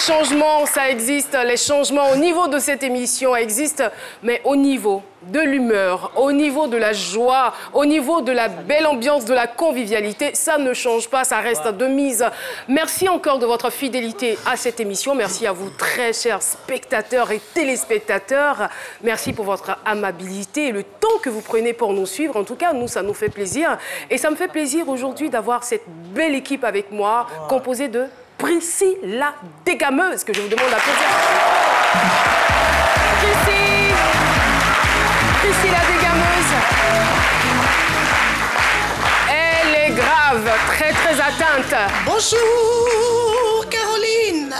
changements, ça existe. Les changements au niveau de cette émission existent, mais au niveau de l'humeur, au niveau de la joie, au niveau de la belle ambiance, de la convivialité, ça ne change pas, ça reste de mise. Merci encore de votre fidélité à cette émission. Merci à vous, très chers spectateurs et téléspectateurs. Merci pour votre amabilité et le temps que vous prenez pour nous suivre. En tout cas, nous, ça nous fait plaisir. Et ça me fait plaisir aujourd'hui d'avoir cette belle équipe avec moi, composée de Prissy la dégameuse, que je vous demande d'applaudir. Prissy la dégameuse. Elle est grave, très atteinte. Bonjour, Caroline.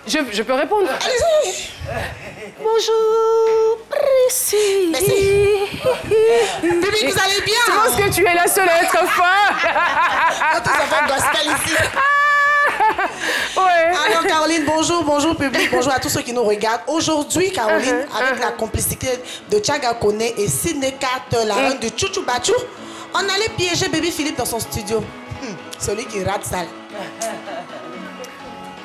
Je peux répondre? Allez-y. Bonjour, Prissy. Merci. Bébé, vous allez bien? Je pense que tu es la seule à être folle. Quand ça fait gospel ici. Ouais. Alors, Caroline, bonjour public, bonjour à tous ceux qui nous regardent. Aujourd'hui, Caroline, avec la complicité de Tchaga Kone et Sidney Kat, la reine de Chouchou Bachou, on allait piéger bébé Philippe dans son studio. Celui qui rate ça.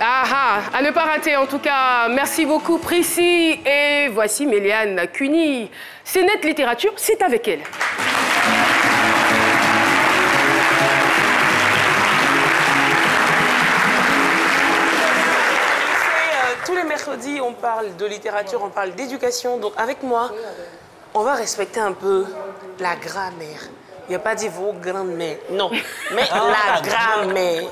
À ne pas rater en tout cas. Merci beaucoup Prissy. Et voici Méliane Cuny. C'est Net Littérature, c'est avec elle. Tous les mercredis, on parle de littérature, on parle d'éducation. Donc avec moi, on va respecter un peu la grammaire. Il n'y a pas dit vos grands-mères, non. Mais la grammaire.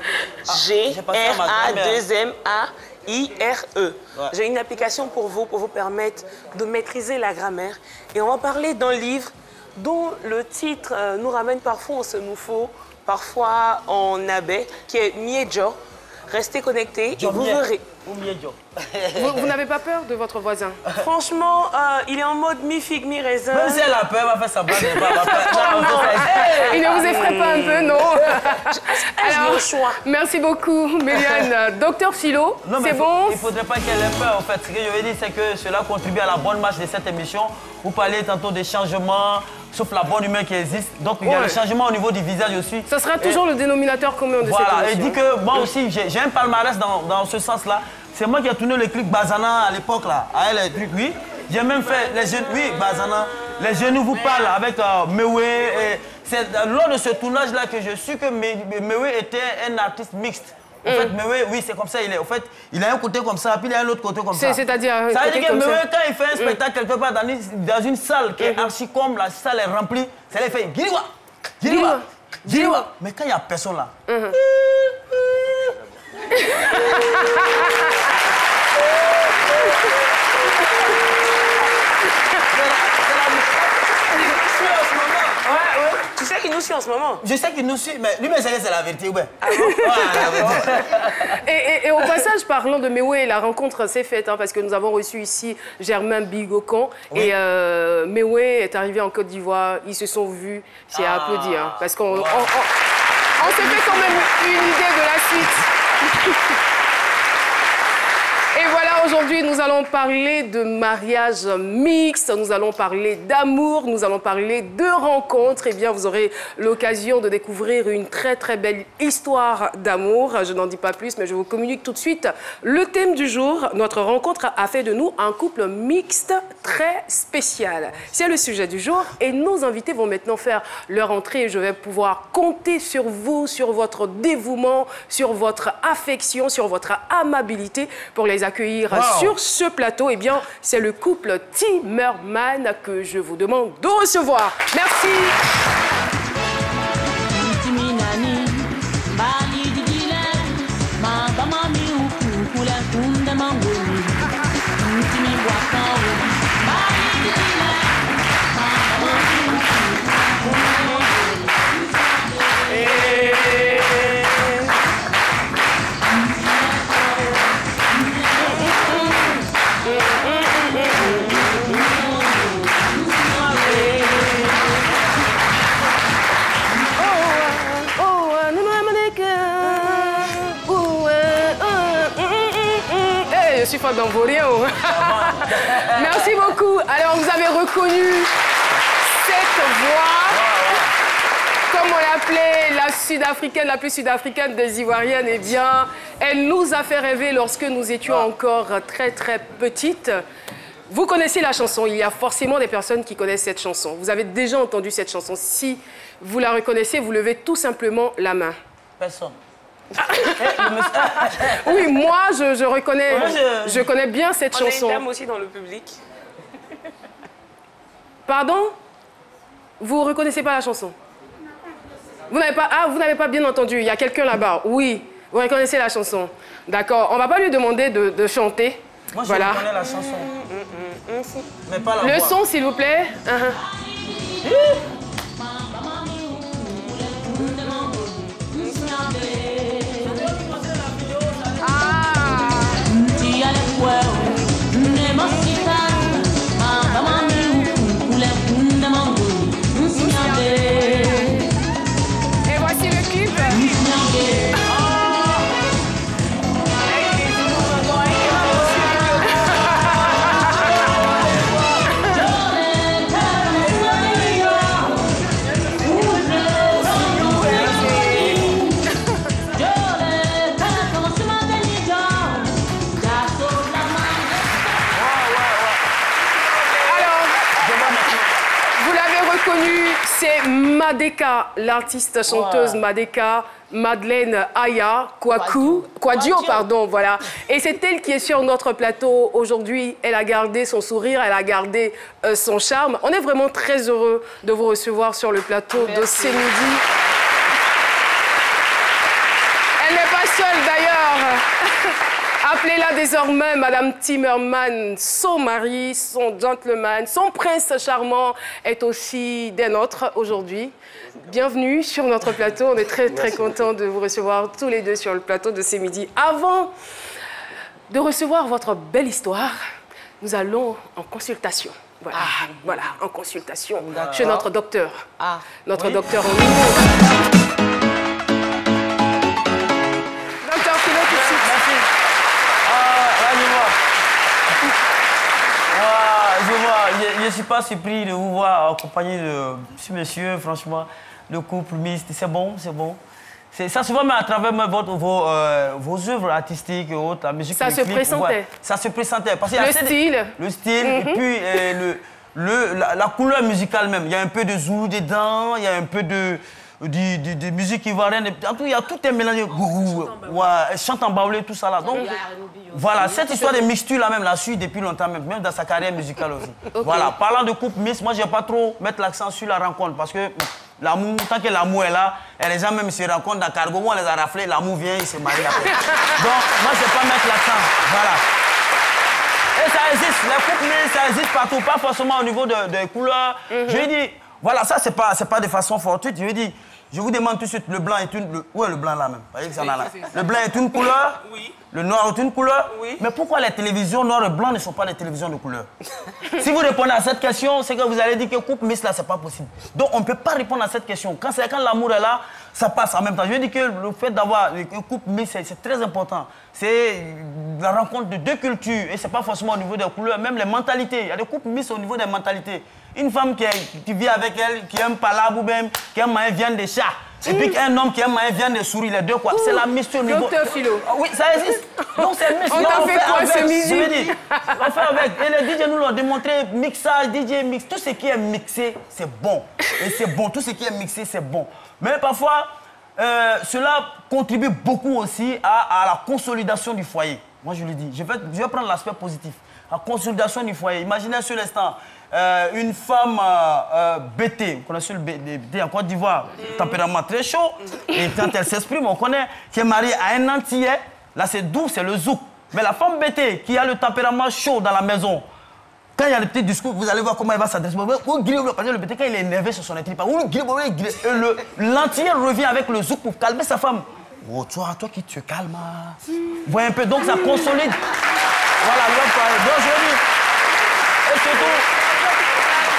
G-R-A-2-M-A-I-R-E. J'ai une application pour vous permettre de maîtriser la grammaire. Et on va parler d'un livre dont le titre nous ramène parfois en Senufo, parfois en abbé, qui est Miejo. Restez connectés et vous verrez. Vous n'avez pas peur de votre voisin? Franchement, il est en mode mi-figue, mi-raisin. Même si elle a peur, elle va faire sa blague. Il ne vous effraie pas un peu, non? Alors, le choix. Merci beaucoup, Méliane. Docteur Philo, c'est bon? Il ne faudrait pas qu'elle ait peur, en fait. Ce que je veux dire, c'est que cela contribue à la bonne marche de cette émission. Vous parlez tantôt des changements, sauf la bonne humeur qui existe. Donc, il y a le changement au niveau du visage aussi. Ça sera toujours le dénominateur commun de cette émission. Voilà, et dit que moi aussi, j'ai un palmarès dans ce sens-là. C'est moi qui ai tourné le clip Bazana à l'époque, là. Ah, les trucs, oui. J'ai même fait les jeunes, oui, Bazana. Les jeunes vous parlent avec Mewe. C'est lors de ce tournage-là que je suis que Mewe était un artiste mixte. En fait, Mewe, oui, c'est comme ça, il est. En fait, il a un côté comme ça, puis il a un autre côté comme ça. C'est-à-dire. Ça veut dire que Mewe, quand il fait un spectacle quelque part dans une salle qui est archi comme la salle est remplie, ça les fait Giriwa, Giriwa, Giriwa. Mais quand il n'y a personne là. Tu sais qu'il nous suit en ce moment? Je sais qu'il nous suit, mais lui, c'est la vérité, ouais. Et au passage, parlant de Mewe, la rencontre s'est faite, hein, parce que nous avons reçu ici Germain Bigocan. Oui. Et Mewe est arrivé en Côte d'Ivoire, ils se sont vus, c'est à applaudir, hein, parce qu'on s'est fait quand même une idée de la suite. Et voilà, aujourd'hui, nous allons parler de mariage mixte, nous allons parler d'amour, nous allons parler de rencontres. Eh bien, vous aurez l'occasion de découvrir une très belle histoire d'amour. Je n'en dis pas plus, mais je vous communique tout de suite le thème du jour. Notre rencontre a fait de nous un couple mixte très spécial. C'est le sujet du jour et nos invités vont maintenant faire leur entrée. Et je vais pouvoir compter sur vous, sur votre dévouement, sur votre affection, sur votre amabilité pour les accueillir sur ce plateau. Eh bien, c'est le couple Timmerman que je vous demande de recevoir. Merci. Je suis fan d'Envoléo. Merci beaucoup. Alors, vous avez reconnu cette voix. comme on l'appelait la sud-africaine, la plus sud-africaine des Ivoiriennes, eh bien, elle nous a fait rêver lorsque nous étions encore très, très petites. Vous connaissez la chanson, il y a forcément des personnes qui connaissent cette chanson. Vous avez déjà entendu cette chanson. Si vous la reconnaissez, vous levez tout simplement la main. Personne. Oui, moi, je reconnais, je connais bien cette chanson. On a une dame aussi dans le public. Pardon? Vous reconnaissez pas la chanson? Vous n'avez pas, vous n'avez pas bien entendu. Il y a quelqu'un là-bas. Oui, vous reconnaissez la chanson. D'accord. On va pas lui demander de chanter. Moi, je voilà. reconnais la chanson. Mais pas la voix. Le son, s'il vous plaît. Et voici le clip. C'est Madeka, l'artiste chanteuse Madeka, Madeleine Aya, Kwadio, pardon, voilà. Et c'est elle qui est sur notre plateau aujourd'hui. Elle a gardé son sourire, elle a gardé son charme. On est vraiment très heureux de vous recevoir sur le plateau de Ce Midi. Elle n'est pas seule d'ailleurs. Appelez-la désormais Madame Timmerman. Son mari, son gentleman, son prince charmant est aussi des nôtres aujourd'hui. Bienvenue sur notre plateau. On est très, très contents de vous recevoir tous les deux sur le plateau de Ce Midi. Avant de recevoir votre belle histoire, nous allons en consultation. Voilà, voilà, en consultation chez notre docteur. Notre docteur en humour. Docteur Philo, tout de suite. Je ne suis pas surpris de vous voir accompagné de ce monsieur, franchement, le couple mixte, c'est bon, c'est bon. Ça se voit même à travers vos œuvres artistiques et autres, la musique. Ça se pressentait. Ça se pressentait. Parce qu'il y a le style, et puis la couleur musicale même. Il y a un peu de zoulou dedans, il y a un peu de musique ivoirienne. En tout, il y a tout un mélange. Chante en baoulé, tout ça là. Donc, voilà, cette histoire de mixture là même, la suit depuis longtemps, même dans sa carrière musicale aussi. Voilà, parlant de couple mixte, moi je vais pas trop mettre l'accent sur la rencontre parce que l'amour, tant que l'amour est là, et les gens même se rencontrent dans Cargo, on les a raflés, l'amour vient, ils se marient après. Donc, moi je vais pas mettre l'accent. Voilà. Et ça existe, les couples mixtes, ça existe partout, pas forcément au niveau des couleurs. Je lui dis, voilà, ça c'est pas de façon fortuite, je lui dis. Je vous demande tout de suite, le blanc est une... Où est le blanc là même? Vous voyez que ça là. Le blanc est une couleur, le noir est une couleur. Mais pourquoi les télévisions noires et blancs ne sont pas des télévisions de couleur? Si vous répondez à cette question, c'est que vous allez dire que couple mixte là, c'est pas possible. Donc on ne peut pas répondre à cette question. Quand l'amour est là, ça passe en même temps. Je veux dire que le fait d'avoir un couple mixte, c'est très important. C'est la rencontre de deux cultures. Et c'est pas forcément au niveau des couleurs, même les mentalités. Il y a des couples mixtes au niveau des mentalités. Une femme qui vit avec elle, qui aime palabre ou même, qui aime manger viande de chat. Et puis un homme qui aime manger viande de souris, les deux quoi. C'est la mixture au niveau... Docteur Philo. Oui, ça existe. Donc c'est mixte. On t'a fait quoi ce midi? Je veux dire, on fait avec. Et les DJ nous l'ont démontré, mixage, DJ mix. Tout ce qui est mixé, c'est bon. Et c'est bon. Tout ce qui est mixé, c'est bon. Mais parfois, cela contribue beaucoup aussi à la consolidation du foyer. Moi, je le dis. Je vais prendre l'aspect positif. La consolidation du foyer. Imaginez sur l'instant, une femme BT, vous connaissez le BT en Côte d'Ivoire, tempérament très chaud, et quand elle s'exprime, on connaît, qui est mariée à un Antillais, là c'est doux, c'est le zouk. Mais la femme BT qui a le tempérament chaud dans la maison, quand il y a le petit discours, vous allez voir comment elle va s'adresser. Parce que le BT, quand il est énervé sur son étripe, l'Antillais revient avec le zouk pour calmer sa femme. Oh, toi qui te calmes. Vous voyez un peu, donc ça consolide. Voilà, l'homme. Donc je dis, et surtout,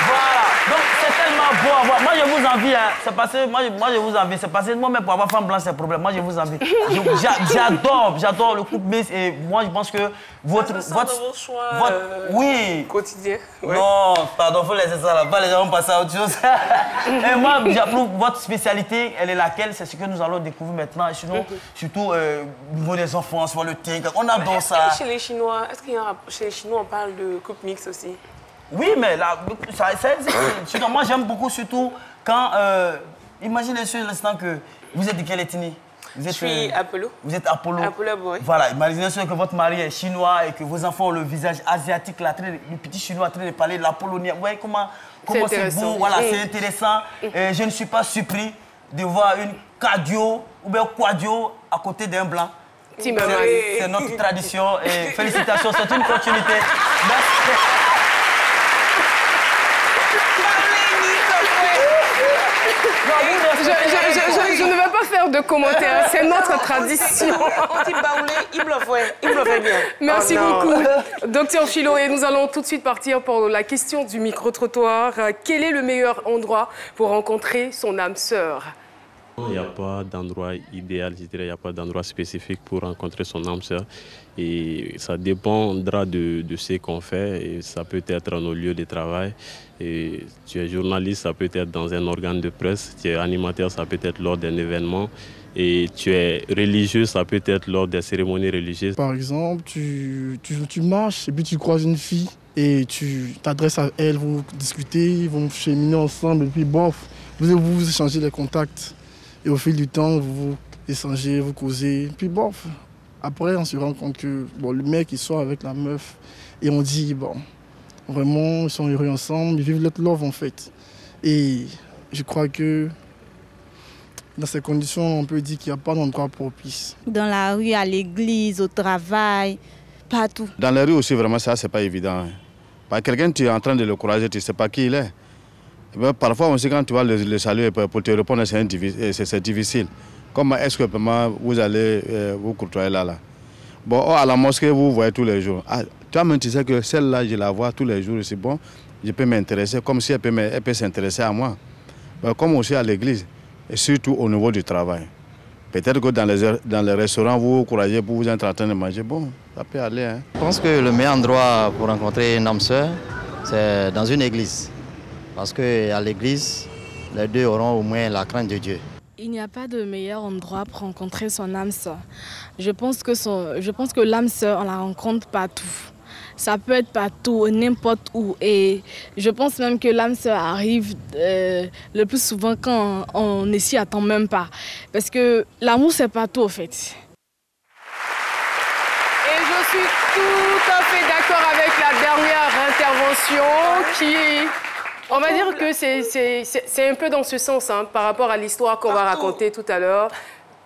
voilà, Donc, c'est tellement beau à voir. Moi, je vous envie. Hein. C'est passé, moi, je vous envie. C'est passé. Moi-même, pour avoir femme blanche, c'est un problème. Moi, je vous envie. J'adore le couple mix. Et moi, je pense que votre vos choix oui. quotidiens. Ouais. Non, pardon, il faut laisser ça là-bas. Les gens vont passer à autre chose. Et moi, j'approuve votre spécialité. Elle est laquelle? C'est ce que nous allons découvrir maintenant. Et sinon, surtout, niveau des enfants, sur le thé. On adore ça. Chez les Chinois, est-ce qu'il y a chez les Chinois, on parle de couple mix aussi? Oui, mais là, ça existe. Moi, j'aime beaucoup surtout quand... imaginez sur l'instant que vous êtes de quelle ethnie? Je suis Apollo. Vous êtes Apollo. Apollo, oui. Voilà, imaginez que votre mari est chinois et que vos enfants ont le visage asiatique, là, le petit chinois en train de parler de l'apollonien. Vous voyez comment c'est beau, voilà, c'est intéressant. Je ne suis pas surpris de voir une cardio ou bien quadio à côté d'un blanc. C'est notre tradition et félicitations, c'est une continuité. Merci. Je ne vais pas faire de commentaires, c'est notre tradition. On dit baoulé, il me le fait bien. Merci beaucoup, Docteur Philo. Et nous allons tout de suite partir pour la question du micro-trottoir. Quel est le meilleur endroit pour rencontrer son âme sœur? Il n'y a pas d'endroit idéal, je dirais, il n'y a pas d'endroit spécifique pour rencontrer son âme sœur. Et ça dépendra de ce qu'on fait. Et ça peut être nos lieux de travail. Et tu es journaliste, ça peut être dans un organe de presse. Tu es animateur, ça peut être lors d'un événement. Et tu es religieux, ça peut être lors des cérémonies religieuses. Par exemple, tu marches et puis tu croises une fille et tu t'adresses à elle, vous discutez, vous cheminez ensemble et puis bof, vous échangez les contacts. Et au fil du temps, vous échangez, vous causez, puis bof. Après, on se rend compte que bon, le mec, il sort avec la meuf et on dit, bon, vraiment, ils sont heureux ensemble, ils vivent leur love en fait. Et je crois que dans ces conditions, on peut dire qu'il n'y a pas d'endroit propice. Dans la rue, à l'église, au travail, partout. Dans la rue aussi, vraiment, ça, c'est pas évident. Par quelqu'un, tu es en train de le courager, tu ne sais pas qui il est. Ben, parfois aussi, quand tu vas le saluer pour te répondre, c'est difficile. Comment est-ce que vous allez vous courtoyer là? Bon, à la mosquée, vous voyez tous les jours. Ah, toi-même, tu sais que celle-là, je la vois tous les jours. C'est bon, je peux m'intéresser comme si elle peut s'intéresser à moi. Ben, comme aussi à l'église, et surtout au niveau du travail. Peut-être que dans les restaurants, vous vous couragez pour vous être en train de manger. Bon, ça peut aller. Hein. Je pense que le meilleur endroit pour rencontrer une âme sœur, c'est dans une église. Parce qu'à l'église, les deux auront au moins la crainte de Dieu. Il n'y a pas de meilleur endroit pour rencontrer son âme sœur. Je pense que l'âme sœur, on la rencontre partout. Ça peut être partout, n'importe où. Et je pense même que l'âme sœur arrive le plus souvent quand on ne s'y attend même pas. Parce que l'amour, c'est partout, en fait. Et je suis tout à fait d'accord avec la dernière intervention qui... On va dire que c'est un peu dans ce sens, hein, par rapport à l'histoire qu'on va raconter tout à l'heure.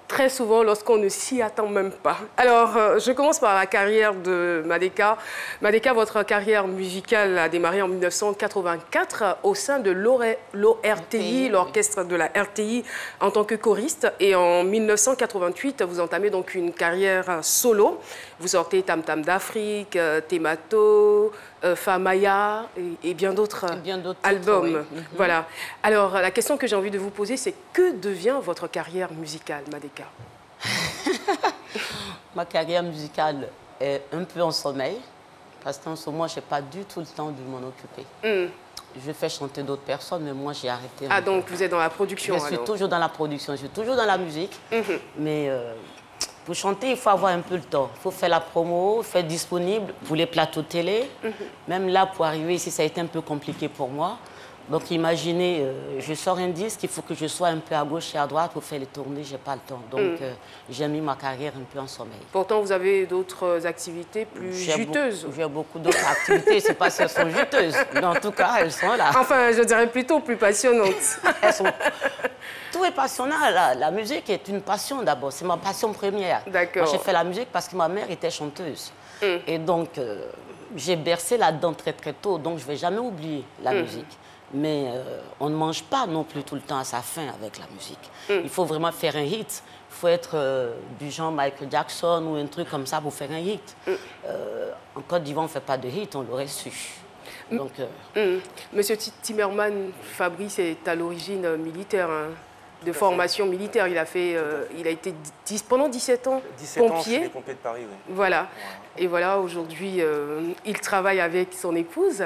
Très souvent, lorsqu'on ne s'y attend même pas. Alors, je commence par la carrière de Madeka. Madeka, votre carrière musicale a démarré en 1984 au sein de l'ORTI, l'orchestre de la RTI, en tant que choriste. Et en 1988, vous entamez donc une carrière solo. Vous sortez Tam Tam d'Afrique, Temato, Famaya et bien d'autres albums. Oui. Voilà. Alors, la question que j'ai envie de vous poser, c'est que devient votre carrière musicale, Madeka? Ma carrière musicale est un peu en sommeil, parce qu'en ce moment, je n'ai pas du tout le temps de m'en occuper. Je fais chanter d'autres personnes, mais moi, j'ai arrêté. Ah, donc vous êtes dans la production? Je suis toujours dans la production, je suis toujours dans la musique, mais... pour chanter, il faut avoir un peu le temps. Il faut faire la promo, faire disponible pour les plateaux télé. Même là, pour arriver ici, ça a été un peu compliqué pour moi. Donc imaginez, je sors un disque, il faut que je sois un peu à gauche et à droite pour faire les tournées, je n'ai pas le temps. Donc j'ai mis ma carrière un peu en sommeil. Pourtant, vous avez d'autres activités plus juteuses. J'ai beaucoup d'autres activités, c'est pas si elles sont juteuses. Mais en tout cas, elles sont là. Enfin, je dirais plutôt plus passionnantes. Elles sont... Tout est passionnant. La musique est une passion d'abord. C'est ma passion première. D'accord. Moi, j'ai fait la musique parce que ma mère était chanteuse. Et donc, j'ai bercé là-dedans très, très tôt. Donc, je ne vais jamais oublier la musique. Mais on ne mange pas non plus tout le temps à sa faim avec la musique. Il faut vraiment faire un hit. Il faut être du genre Michael Jackson ou un truc comme ça pour faire un hit. En Côte d'Ivoire, on ne fait pas de hit, on l'aurait su. Donc, Monsieur Timmerman, Fabrice est à l'origine militaire, hein, de formation militaire. Il a été pendant 17 ans 17 pompier. ans chez les pompiers de Paris, oui. Voilà. Et voilà, aujourd'hui, il travaille avec son épouse.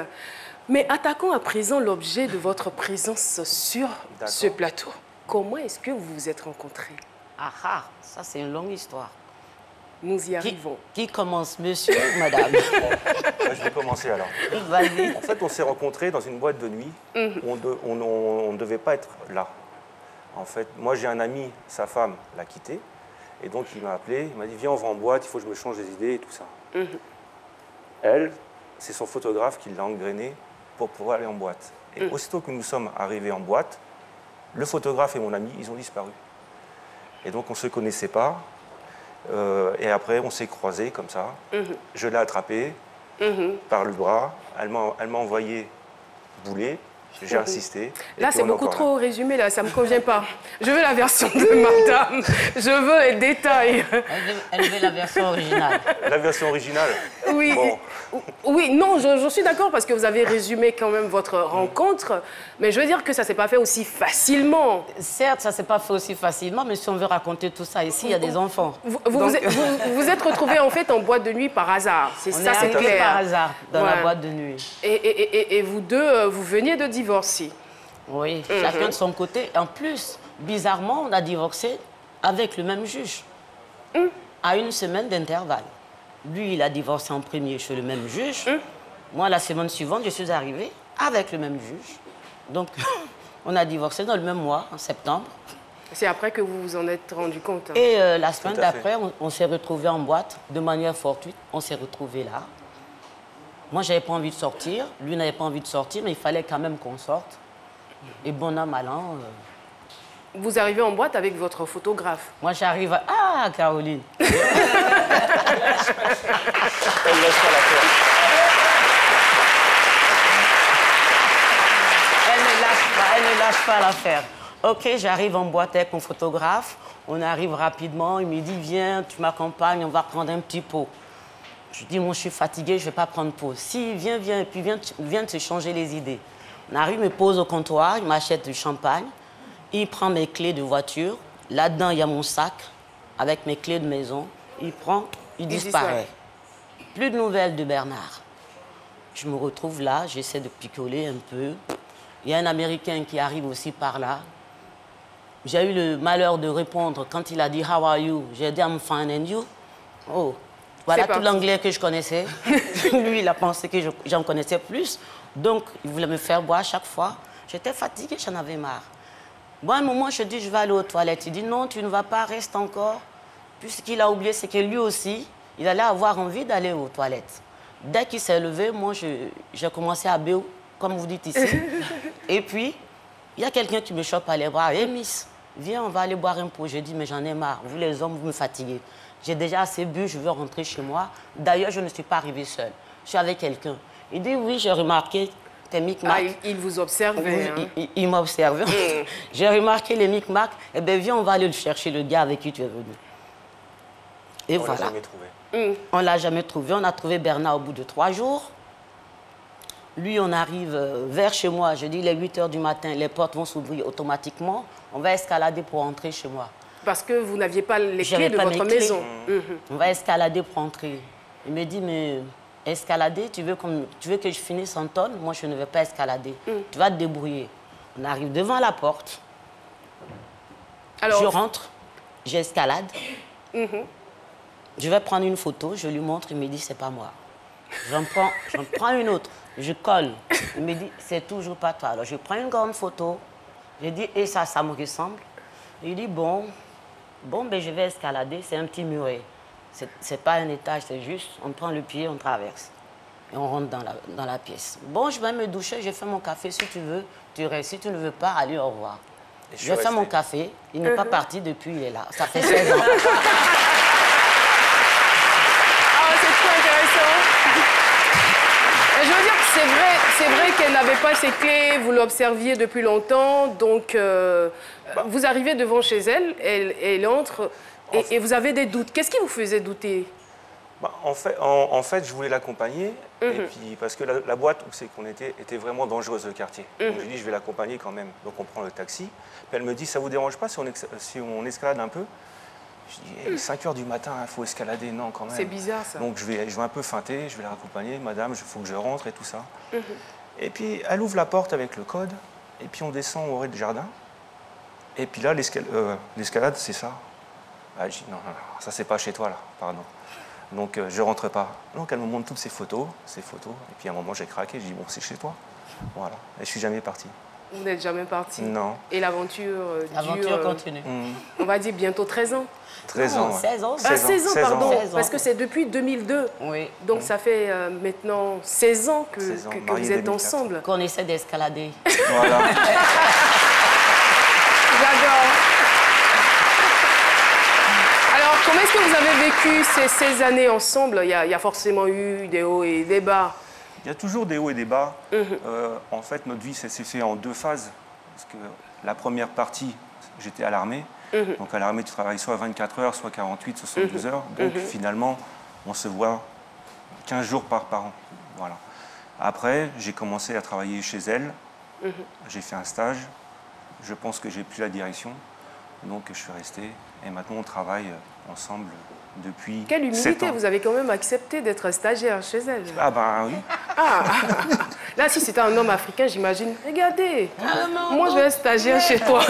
Mais attaquons à présent l'objet de votre présence sur ce plateau. Comment est-ce que vous vous êtes rencontrés? Ah, ça c'est une longue histoire. Nous y arrivons. Qui commence, monsieur ou madame? Je vais commencer alors. Vas-y. En fait, on s'est rencontrés dans une boîte de nuit. On ne devait pas être là. En fait, moi j'ai un ami, sa femme l'a quitté. Et donc il m'a appelé, il m'a dit viens on va en boîte, il faut que je me change des idées et tout ça. Elle, c'est son photographe qui l'a engrainé pour pouvoir aller en boîte. Et aussitôt que nous sommes arrivés en boîte, le photographe et mon ami, ils ont disparu. Et donc on ne se connaissait pas. Et après, on s'est croisés comme ça. Je l'ai attrapée par le bras. Elle m'a envoyé bouler. J'ai insisté. Là, c'est beaucoup trop résumé, là, ça ne me convient pas. Je veux la version de madame. Je veux les détails. Elle veut la version originale. La version originale? Oui. Bon. Oui, non, je suis d'accord parce que vous avez résumé quand même votre rencontre. Mais je veux dire que ça ne s'est pas fait aussi facilement. Certes, ça ne s'est pas fait aussi facilement, mais si on veut raconter tout ça ici, il y a des enfants. Vous êtes retrouvés en fait en boîte de nuit par hasard. C'est ça, c'est clair. Par hasard, dans la boîte de nuit. Et vous deux, vous veniez de divorcer. Oui, chacun de son côté. En plus, bizarrement, on a divorcé avec le même juge. À une semaine d'intervalle. Lui, il a divorcé en premier chez le même juge. Moi, la semaine suivante, je suis arrivée avec le même juge. Donc, on a divorcé dans le même mois, en septembre. C'est après que vous vous en êtes rendu compte. Hein. Et la semaine d'après, on s'est retrouvés en boîte de manière fortuite. On s'est retrouvés là. Moi, je n'avais pas envie de sortir. Lui n'avait pas envie de sortir, mais il fallait quand même qu'on sorte. Et bon an, mal an. Vous arrivez en boîte avec votre photographe. Moi, j'arrive à... Ah, Caroline. Elle laisse pas la faire. Elle ne lâche pas l'affaire. Ok, j'arrive en boîte avec mon photographe. On arrive rapidement. Il me dit, viens, tu m'accompagnes, on va prendre un petit pot. Je dis, moi, je suis fatiguée, je ne vais pas prendre pot. Si, viens, et puis viens te changer les idées. On arrive, il me pose au comptoir, il m'achète du champagne. Il prend mes clés de voiture. Là-dedans, il y a mon sac avec mes clés de maison. Il prend, il disparaît. Plus de nouvelles de Bernard. Je me retrouve là, j'essaie de picoler un peu. Il y a un Américain qui arrive aussi par là. J'ai eu le malheur de répondre quand il a dit « How are you ?» J'ai dit « I'm fine and you ?» Oh, voilà tout l'anglais que je connaissais. Lui, il a pensé que j'en connaissais plus. Donc, il voulait me faire boire à chaque fois. J'étais fatiguée, j'en avais marre. Bon, à un moment, je dis « Je vais aller aux toilettes ». Il dit « Non, tu ne vas pas, reste encore. » Puis ce qu'il a oublié, c'est que lui aussi, il allait avoir envie d'aller aux toilettes. Dès qu'il s'est levé, moi, j'ai commencé à béou, comme vous dites ici. Et puis, il y a quelqu'un qui me chope à les bras. « Hé, Miss, viens, on va aller boire un pot. » Je dis « Mais j'en ai marre. Vous, les hommes, vous me fatiguez. J'ai déjà assez bu, je veux rentrer chez moi. D'ailleurs, je ne suis pas arrivée seule. Je suis avec quelqu'un. » Il dit « Oui, j'ai remarqué tes micmacs. » Il vous observait. Il m'a observé. J'ai remarqué les micmacs. Eh bien, viens, on va aller chercher le gars avec qui tu es venu. Et voilà. On l'a jamais trouvé. On ne l'a jamais trouvé. On a trouvé Bernard au bout de 3 jours. Lui, on arrive vers chez moi. Je dis, il est 8 h du matin, les portes vont s'ouvrir automatiquement. On va escalader pour entrer chez moi. Parce que vous n'aviez pas les clés de votre maison. On va escalader pour entrer. Il me dit, mais escalader, tu veux que je finisse en tonne? Moi, je ne vais pas escalader. Tu vas te débrouiller. On arrive devant la porte. Alors, je rentre, j'escalade. Je vais prendre une photo, je lui montre, il me dit, c'est pas moi. J'en prends une autre, je colle. Il me dit, c'est toujours pas toi. Alors, je prends une grande photo. Je dis, et ça me ressemble. Il dit, bon, ben, je vais escalader, c'est un petit muret. C'est pas un étage, c'est juste, on prend le pied, on traverse. Et on rentre dans la pièce. Bon, je vais me doucher, je fais mon café, si tu veux, tu restes. Si tu ne veux pas, allez, au revoir. Je fais mon café, il n'est pas parti depuis, il est là. Ça fait 16 ans. Je veux dire que c'est vrai qu'elle n'avait pas ses clés, vous l'observiez depuis longtemps, donc vous arrivez devant chez elle, elle entre et vous avez des doutes. Qu'est-ce qui vous faisait douter? Bah, en fait, je voulais l'accompagner, et puis parce que la boîte où c'est qu'on était vraiment dangereuse, le quartier. Donc j'ai dit, je vais l'accompagner quand même. Donc on prend le taxi. Puis elle me dit, ça vous dérange pas si on escalade un peu? Je dis, 5 h du matin, il faut escalader, non quand même. C'est bizarre ça. Donc je vais un peu feinter, je vais la raccompagner, madame, il faut que je rentre et tout ça. Et puis elle ouvre la porte avec le code, et puis on descend au rez-de-jardin. Et puis là, l'escalade, c'est ça. Ah, je dis, non, ça c'est pas chez toi là, pardon. Donc je rentre pas. Donc elle me montre toutes ses photos. Et puis à un moment j'ai craqué, je dis bon c'est chez toi. Voilà. Et je suis jamais parti. Vous n'êtes jamais parti? Non. Et l'aventure L'aventure continue. On va dire bientôt 13 ans. 13 ans. 16 ans. Ah, 16 ans, pardon. 16 ans. Parce que c'est depuis 2002. Oui. Donc ça fait maintenant 16 ans que vous êtes 2004. ensemble. Qu'on essaie d'escalader. Voilà. J'adore. Alors, comment est-ce que vous avez vécu ces 16 années ensemble? Il y a forcément eu des hauts et des bas. Il y a toujours des hauts et des bas. En fait, notre vie s'est fait en 2 phases. Parce que la première partie, j'étais à l'armée. Donc à l'armée, tu travailles soit 24 heures, soit 48, 72 heures. Donc finalement, on se voit 15 jours par an. Voilà. Après, j'ai commencé à travailler chez elle. J'ai fait un stage. Je pense que j'ai pris la direction. Donc je suis resté. Et maintenant, on travaille ensemble depuis 7 ans. Quelle humilité, vous avez quand même accepté d'être stagiaire chez elle. Ah ben oui. Ah. Là, si c'était un homme africain, j'imagine, regardez, moi je vais être stagiaire chez toi.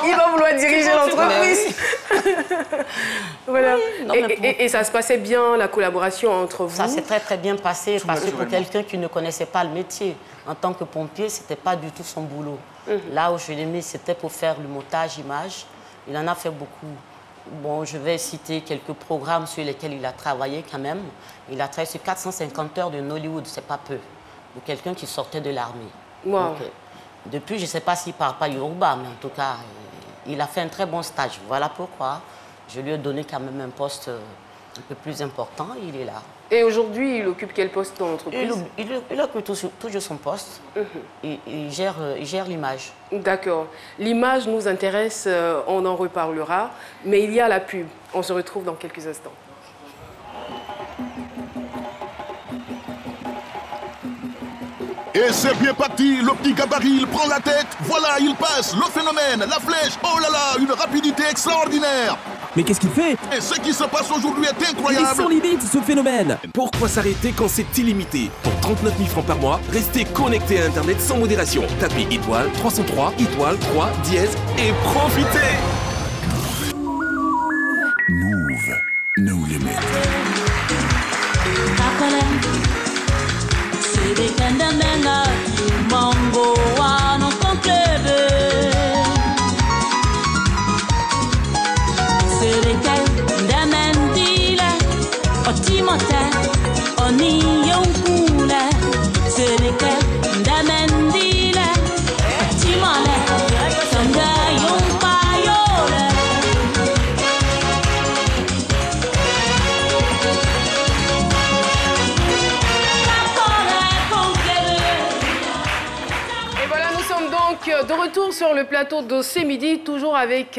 Il va vouloir diriger l'entreprise. Voilà. Oui, non, et ça se passait bien, la collaboration entre vous? Ça s'est très très bien passé parce que pour quelqu'un qui ne connaissait pas le métier, en tant que pompier, ce n'était pas du tout son boulot. Là où je l'ai mis, c'était pour faire le montage image. Il en a fait beaucoup. Bon, je vais citer quelques programmes sur lesquels il a travaillé quand même. Il a travaillé sur 450 heures de Nollywood, c'est pas peu, pour quelqu'un qui sortait de l'armée. Wow. Donc, depuis, je ne sais pas s'il ne parle pas Yoruba, mais en tout cas, il a fait un très bon stage. Voilà pourquoi je lui ai donné quand même un poste un peu plus important. Il est là. Et aujourd'hui, il occupe quel poste dans l'entreprise? Il occupe toujours son poste. Il gère l'image. D'accord. L'image nous intéresse, on en reparlera. Mais il y a la pub. On se retrouve dans quelques instants. Et c'est bien parti, le petit gabarit, il prend la tête, voilà, il passe, le phénomène, la flèche, oh là là, une rapidité extraordinaire. Mais qu'est-ce qu'il fait? Et ce qui se passe aujourd'hui est incroyable. Il est sans limite, ce phénomène. Pourquoi s'arrêter quand c'est illimité? Pour 39 000 francs par mois, restez connecté à Internet sans modération. Tapez étoile 303, étoile 3, dièse et profitez. Move, no limit. De retour sur le plateau de ce midi, toujours avec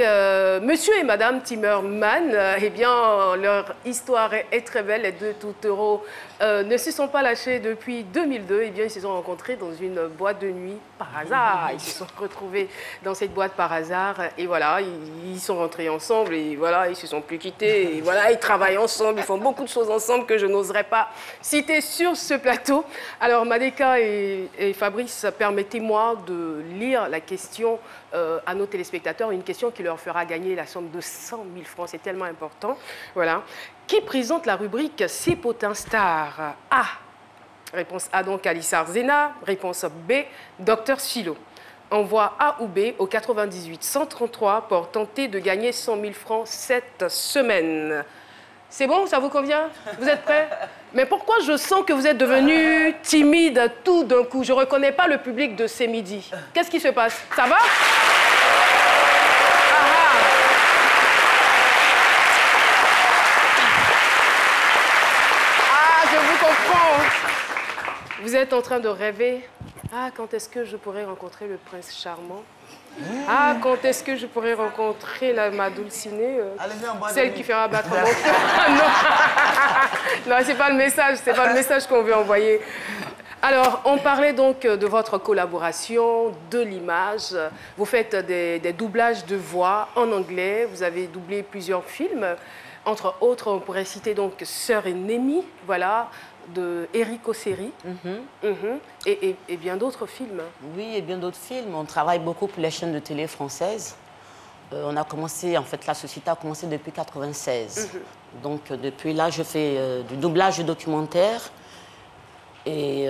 monsieur et madame Timmerman. Eh bien, leur histoire est très belle. Les deux tourtereaux ne se sont pas lâchés depuis 2002. Eh bien, ils se sont rencontrés dans une boîte de nuit par hasard. Ils se sont retrouvés dans cette boîte par hasard. Et voilà, ils sont rentrés ensemble. Et voilà, ils se sont plus quittés. Et voilà, ils travaillent ensemble. Ils font beaucoup de choses ensemble que je n'oserais pas citer sur ce plateau. Alors, Madeka et Fabrice, permettez-moi de lire la question à nos téléspectateurs, une question qui leur fera gagner la somme de 100 000 francs, c'est tellement important. Voilà. Qui présente la rubrique C'est Potin Star? A. Réponse A, donc Alissar Zena. Réponse B, Dr Silo. Envoie A ou B au 98 133 pour tenter de gagner 100 000 francs cette semaine. C'est bon, ça vous convient? Vous êtes prêts? Mais pourquoi je sens que vous êtes devenu timide tout d'un coup? Je ne reconnais pas le public de ces midis. Qu'est-ce qui se passe? Ça va? Ah, je vous comprends. Vous êtes en train de rêver Ah, quand est-ce que je pourrais rencontrer le prince charmant? Ah, quand est-ce que je pourrais rencontrer ma Dulcinée, celle qui fera battre mon cœur? Non, non, c'est pas le message, c'est pas le message qu'on veut envoyer. Alors, on parlait donc de votre collaboration, de l'image. Vous faites des doublages de voix en anglais. Vous avez doublé plusieurs films. Entre autres, on pourrait citer donc Sœur et Némi, voilà, de Eric Osseri, et bien d'autres films. Oui, et bien d'autres films. On travaille beaucoup pour les chaînes de télé françaises. On a commencé, en fait, la société a commencé depuis 1996. Donc, depuis là, je fais du doublage de documentaires et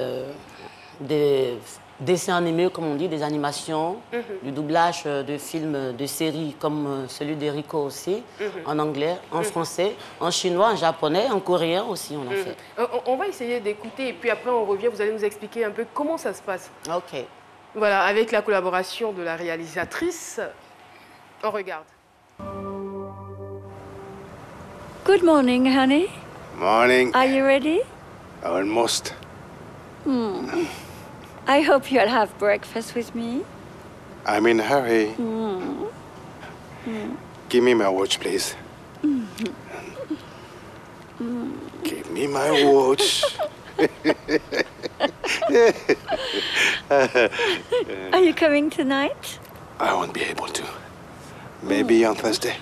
des dessins animés, comme on dit, des animations, du doublage de films, de séries comme celui d'Erico aussi, en anglais, en français, en chinois, en japonais, en coréen aussi, on a fait. On va essayer d'écouter et puis après on revient, vous allez nous expliquer un peu comment ça se passe. Ok. Voilà, avec la collaboration de la réalisatrice, on regarde. Good morning, honey. Morning. Are you ready? Almost. I hope you'll have breakfast with me. I'm in a hurry. Give me my watch, please. Give me my watch. Are you coming tonight? I won't be able to. Maybe on Thursday.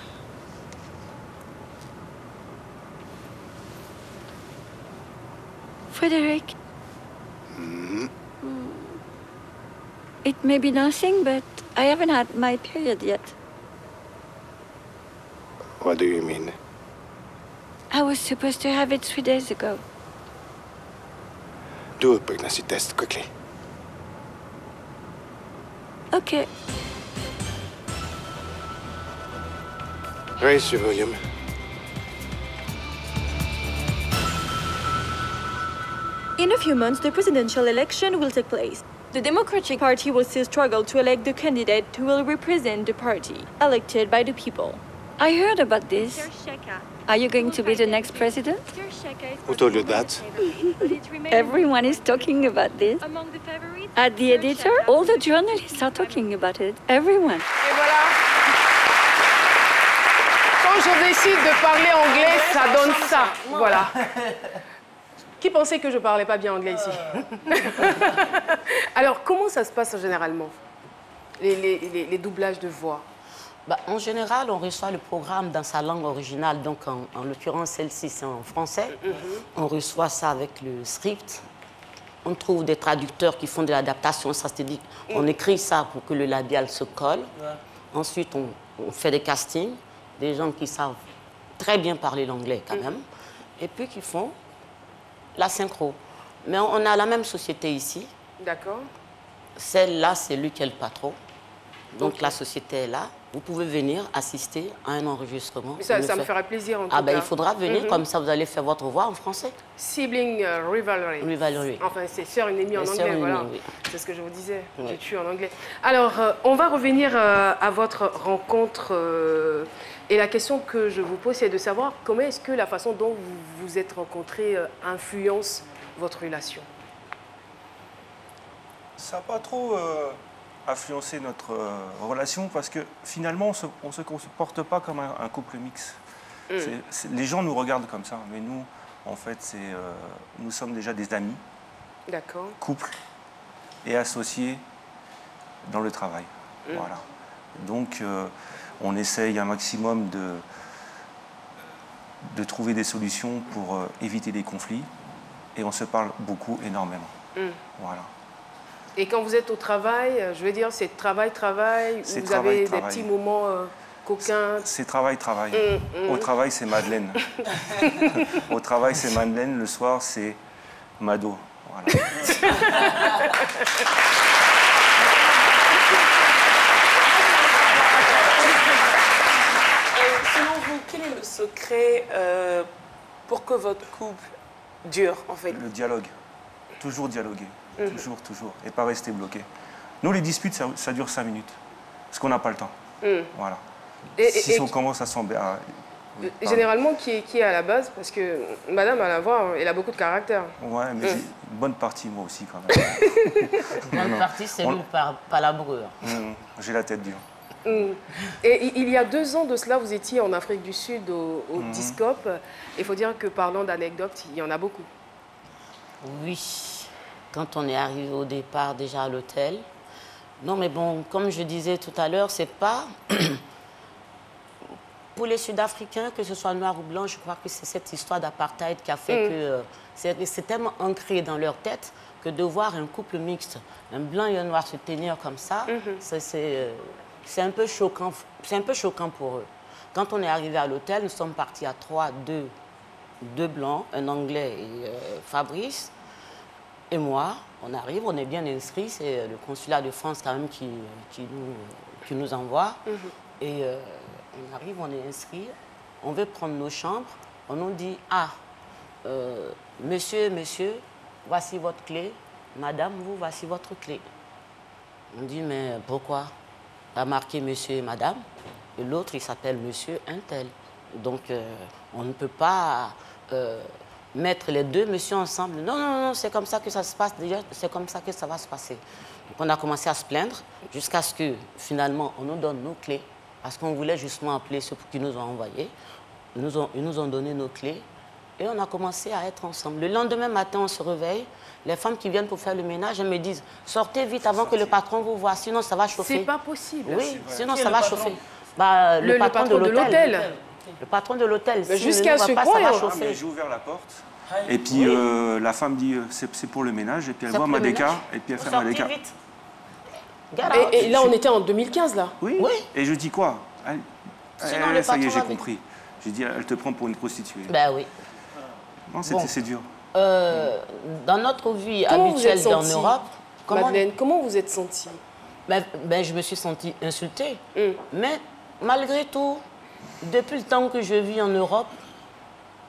Frederick? It may be nothing, but I haven't had my period yet. What do you mean? I was supposed to have it 3 days ago. Do a pregnancy test quickly. Okay. Raise your volume. In a few months, the presidential election will take place. The Democratic Party will still struggle to elect the candidate who will represent the party, elected by the people. I heard about this. Are you going to be the next president? Who told you that? Everyone is talking about this. At the editor, all the journalists are talking about it. Everyone. Et voilà. Quand je décide de parler anglais, ça donne ça. Voilà. Qui pensait que je ne parlais pas bien anglais ici? Alors, comment ça se passe généralement, les doublages de voix? En général, on reçoit le programme dans sa langue originale. Donc, en l'occurrence, celle-ci, c'est en français. On reçoit ça avec le script. On trouve des traducteurs qui font de l'adaptation. Ça, c'est-à-dire on écrit ça pour que le labial se colle. Ensuite, on fait des castings. Des gens qui savent très bien parler l'anglais quand même. Et puis, qui font la synchro. Mais on a la même société ici. D'accord. Celle-là, c'est lui qui est le patron. Donc la société est là. Vous pouvez venir assister à un enregistrement. Ça me fera plaisir en tout cas. Il faudra venir, comme ça vous allez faire votre voix en français. Sibling rivalry. Rivalry. Enfin, c'est sœur et ennemie en anglais, voilà. Oui. C'est ce que je vous disais, Oui. tu en anglais. Alors, on va revenir à votre rencontre. Et la question que je vous pose, c'est de savoir comment est-ce que la façon dont vous vous êtes rencontrés influence votre relation. Ça n'a pas trop influencé notre relation parce que finalement, on ne se comporte pas comme un couple mixte. Les gens nous regardent comme ça, mais nous, en fait, nous sommes déjà des amis, couple et associés dans le travail. Voilà. Donc, on essaye un maximum de trouver des solutions pour éviter des conflits et on se parle beaucoup, énormément. Voilà. Et quand vous êtes au travail, je veux dire, c'est travail, ou vous avez des petits moments coquins? C'est travail. Au travail, c'est Madeleine. Au travail, c'est Madeleine. Le soir, c'est Mado. Voilà. Selon vous, quel est le secret pour que votre couple dure, en fait? Le dialogue. Toujours dialoguer. Toujours. Et pas rester bloqué. Nous, les disputes, ça dure 5 minutes. Parce qu'on n'a pas le temps. Voilà. Si on commence à s'embêter, Généralement, qui est à la base? Parce que madame, à la voix, elle a beaucoup de caractère. Ouais, mais j'ai une bonne partie, moi aussi, quand même. Bonne partie, c'est lui par la brûlure. J'ai la tête dure. Et il y a 2 ans de cela, vous étiez en Afrique du Sud au Discope. Il faut dire que parlant d'anecdotes, il y en a beaucoup. Oui, quand on est arrivé au départ déjà à l'hôtel. Non, mais bon, comme je disais tout à l'heure, c'est pas... Pour les Sud-Africains, que ce soit noir ou blanc, je crois que c'est cette histoire d'apartheid qui a fait que c'est tellement ancré dans leur tête que de voir un couple mixte, un blanc et un noir se tenir comme ça, c'est un peu choquant. C'est un peu choquant pour eux. Quand on est arrivé à l'hôtel, nous sommes partis à 3, 2 blancs, un Anglais et Fabrice. Et moi, on arrive, on est bien inscrits, c'est le consulat de France quand même qui nous envoie. Et on arrive, on est inscrits, on veut prendre nos chambres, on nous dit « Ah, monsieur, voici votre clé, madame, vous, voici votre clé. » On dit « Mais pourquoi ?» Il a marqué monsieur et madame, et l'autre, il s'appelle monsieur Intel. Donc, on ne peut pas mettre les 2 messieurs ensemble. Non, non, non, c'est comme ça que ça se passe déjà, c'est comme ça que ça va se passer. Donc, on a commencé à se plaindre jusqu'à ce que, finalement, on nous donne nos clés, parce qu'on voulait justement appeler ceux qui nous ont envoyés. Ils nous ont donné nos clés, et on a commencé à être ensemble. Le lendemain matin, on se réveille. Les femmes qui viennent pour faire le ménage, elles me disent « Sortez vite avant que le patron vous voie, sinon ça va chauffer. » C'est pas possible. Oui, sinon ça va chauffer. Bah, le patron de l'hôtel. Le patron de l'hôtel. Jusqu'à ce point, ça va chauffer. J'ai ouvert la porte, et puis la femme dit « C'est pour le ménage », et puis elle voit ma déca, et puis elle fait ma déca. Et là, on était en 2015, là. Oui. Et je dis quoi? Ça y est, j'ai compris. J'ai dit, elle te prend pour une prostituée. Ben oui. Non, c'est dur. Dans notre vie habituelle en Europe... Madeleine, comment vous êtes sentie? Je me suis sentie insultée. Mais malgré tout, depuis le temps que je vis en Europe,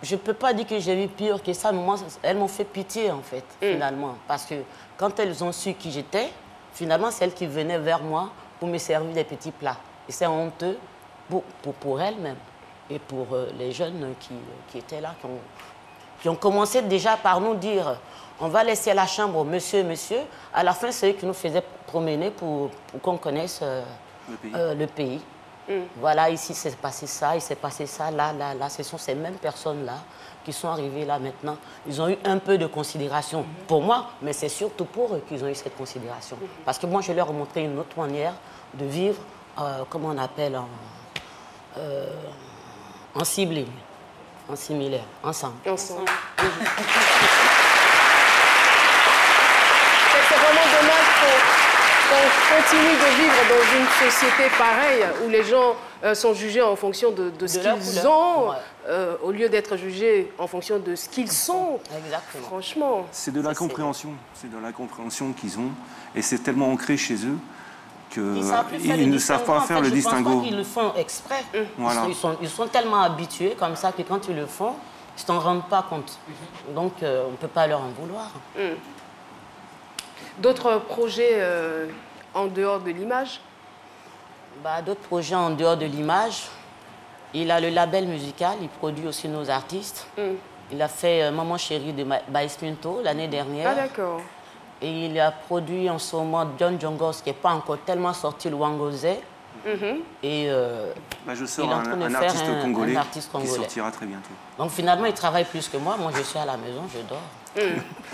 je ne peux pas dire que j'ai vu pire que ça. Mais moi, elles m'ont fait pitié, en fait, finalement. Parce que quand elles ont su qui j'étais, finalement, c'est elles qui venaient vers moi pour me servir des petits plats. Et c'est honteux pour elles-mêmes et pour les jeunes qui étaient là, qui ont commencé déjà par nous dire on va laisser la chambre, monsieur, monsieur. À la fin, c'est eux qui nous faisaient promener pour qu'on connaisse le pays. Voilà, ici, c'est passé ça, il s'est passé ça, là. Ce sont ces mêmes personnes-là qui sont arrivées là maintenant. Ils ont eu un peu de considération pour moi, mais c'est surtout pour eux qu'ils ont eu cette considération. Parce que moi, je leur ai montré une autre manière de vivre, comment on appelle, en sibling, en similaire, ensemble. C'est vraiment dommage qu'on continue de vivre dans une société pareille où les gens sont jugés en fonction de ce qu'ils ont, au lieu d'être jugés en fonction de ce qu'ils sont. Exactement. Franchement. C'est de l'incompréhension. C'est de l'incompréhension qu'ils ont. Et c'est tellement ancré chez eux qu'ils ne savent pas faire le distinguo. Je pense pas qu'ils le font exprès. Voilà. Ils sont tellement habitués comme ça que quand ils le font, ils ne s'en rendent pas compte. Donc, on ne peut pas leur en vouloir. D'autres projets en dehors de l'image? D'autres projets en dehors de l'image. Il a le label musical, il produit aussi nos artistes. Il a fait Maman Chérie de Baïs Pinto l'année dernière. Ah, d'accord. Et il a produit en ce moment John Jongos, qui n'est pas encore tellement sorti, le Wangose. Et je sors un artiste congolais qui sortira très bientôt. Donc finalement, il travaille plus que moi. Moi, je suis à la maison, je dors.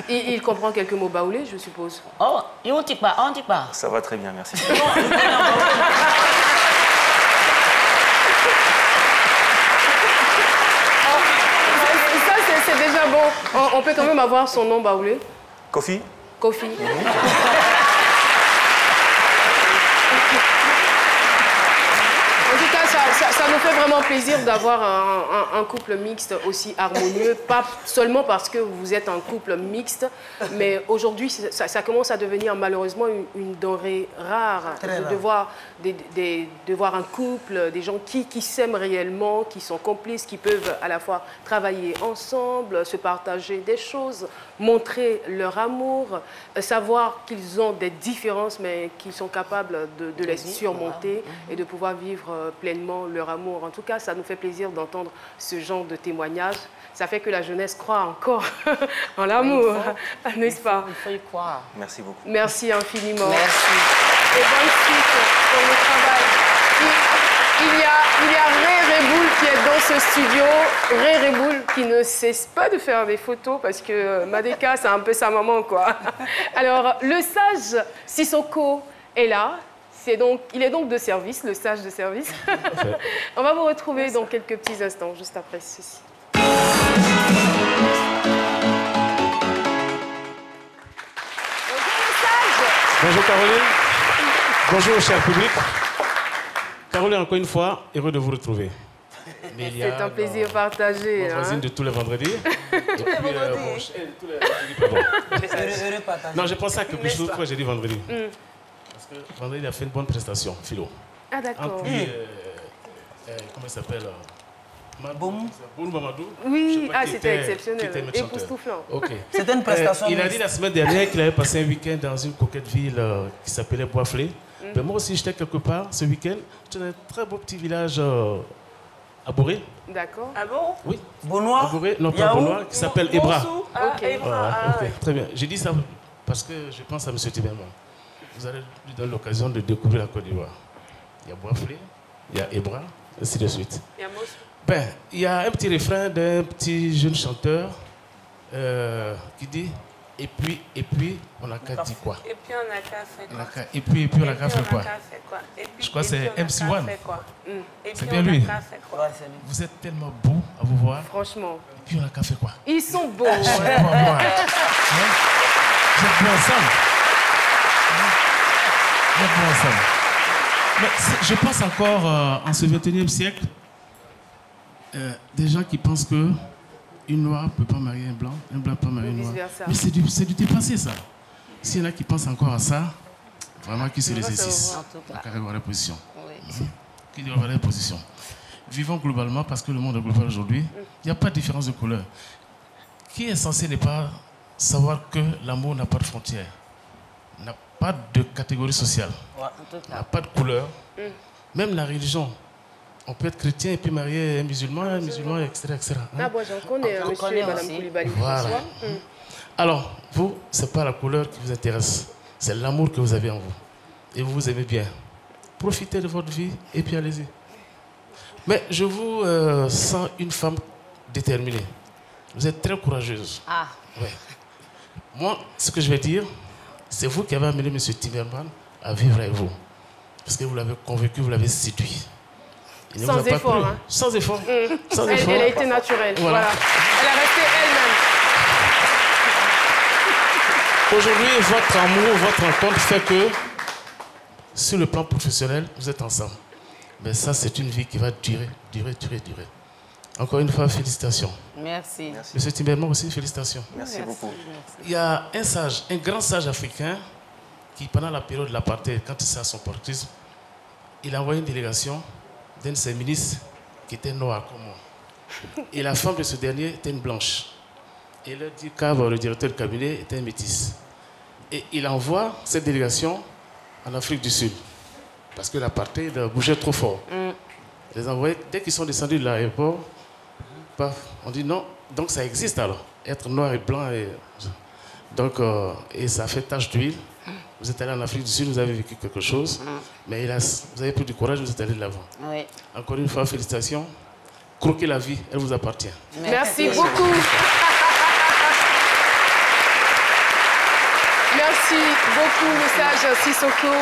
Il comprend quelques mots baoulés, je suppose. Oh, et on ne dit pas. Ça va très bien, merci. C'est déjà bon. On peut quand même avoir son nom baoulé. Kofi. Kofi. En tout cas, ça nous fait vraiment plaisir d'avoir un couple mixte aussi harmonieux, pas seulement parce que vous êtes un couple mixte, mais aujourd'hui, ça commence à devenir malheureusement une denrée rare, de voir un couple, des gens qui s'aiment réellement, qui sont complices, qui peuvent à la fois travailler ensemble, se partager des choses, montrer leur amour, savoir qu'ils ont des différences, mais qu'ils sont capables de les surmonter et de pouvoir vivre pleinement leur amour l'amour. En tout cas, ça nous fait plaisir d'entendre ce genre de témoignage. Ça fait que la jeunesse croit encore en l'amour, n'est-ce pas? Il faut y croire. Merci beaucoup. Merci infiniment. Merci. Et bonne suite pour le travail. Il y a Ray Reboul qui est dans ce studio. Ray Reboul qui ne cesse pas de faire des photos parce que Madeka, c'est un peu sa maman, quoi. Alors, le sage Sissoko est là. Il est donc de service, le sage de service. On va vous retrouver dans quelques petits instants, juste après ceci. Bonjour Caroline. Bonjour cher public. Caroline, encore une fois, heureux de vous retrouver. C'est un plaisir partagé. Ma voisine de tous les vendredis. Tous les vendredis. Non, je pensais à quelque chose pourquoi j'ai dit vendredi. Parce que vendredi, il a fait une bonne prestation, Philo. Ah d'accord. Comment il s'appelle Boum Mamadou. Oui, c'était exceptionnel. Époustouflant. Ok. C'était une prestation. Il a dit la semaine dernière qu'il avait passé un week-end dans une coquette ville qui s'appelait Boisflé. Ben, moi aussi, j'étais quelque part ce week-end. J'étais dans un très beau petit village à Boré. D'accord. Ah bon? Oui. Bonois? À Boré, non pas Bonois, qui s'appelle Ebra. Ok. Ok, très bien. J'ai dit ça parce que je pense à M. Tiberman. Vous allez lui donner l'occasion de découvrir la Côte d'Ivoire. Il y a Boisflé, il y a Ebra, ainsi de suite. Il y a Mossou. Ben, il y a un petit refrain d'un petit jeune chanteur qui dit et puis, on n'a qu'à dire quoi? Et puis on n'a qu'à faire quoi? Et puis on n'a qu'à faire quoi? Je crois que c'est MC1. C'est bien lui. Vous êtes tellement beau à vous voir. Franchement. Et puis on n'a qu'à faire quoi? Ils sont beaux. Vous êtes bien ensemble. Vous êtes bien ensemble. Mais je pense encore en ce 21e siècle, des gens qui pensent que une noire ne peut pas marier un blanc ne peut pas marier une noire. Mais c'est du dépassé, ça. S'il y en a qui pensent encore à ça, vraiment qu'ils se ressaisissent. Qu'ils revoient la position. Qu'ils revoient la position. Vivons globalement, parce que le monde est global aujourd'hui, il n'y a pas de différence de couleur. Qui est censé ne pas savoir que l'amour n'a pas de frontières, n'a pas de catégorie sociale, n'a pas de couleur, même la religion. On peut être chrétien et puis marier un musulman, etc. etc. Ah, bon, j'en connais, monsieur et madame Koulibaly. Voilà. Alors, vous, ce n'est pas la couleur qui vous intéresse, c'est l'amour que vous avez en vous. Et vous vous aimez bien. Profitez de votre vie et puis allez-y. Mais je vous sens une femme déterminée. Vous êtes très courageuse. Ah. Ouais. Moi, ce que je vais dire, c'est vous qui avez amené M. Tiberman à vivre avec vous. Parce que vous l'avez convaincu, vous l'avez séduit. Sans effort. Hein. Sans effort. Sans effort. Elle a été naturelle. Voilà. Elle a resté elle-même. Aujourd'hui, votre amour, votre rencontre fait que, sur le plan professionnel, vous êtes ensemble. Mais ça, c'est une vie qui va durer. Encore une fois, félicitations. Merci. Monsieur Tiberman aussi, félicitations. Merci beaucoup. Il y a un sage, un grand sage africain, qui, pendant la période de l'apartheid, quand il s'est à son portisme, il a envoyé une délégation d'un de ses ministres qui était noir comme moi. Et la femme de ce dernier était une blanche. Et il leur dit que le directeur du cabinet était un métis. Et il envoie cette délégation en Afrique du Sud. Parce que l'apartheid bougeait trop fort. Il les a envoyés, dès qu'ils sont descendus de l'aéroport, on dit non, donc ça existe alors. Être noir et blanc. Donc, et ça fait tache d'huile. Vous êtes allé en Afrique du Sud, vous avez vécu quelque chose, mais hélas, vous avez pris du courage, vous êtes allé de l'avant. Oui. Encore une fois, félicitations. Croquez la vie, elle vous appartient. Merci beaucoup. Merci beaucoup, le sage Sissoko,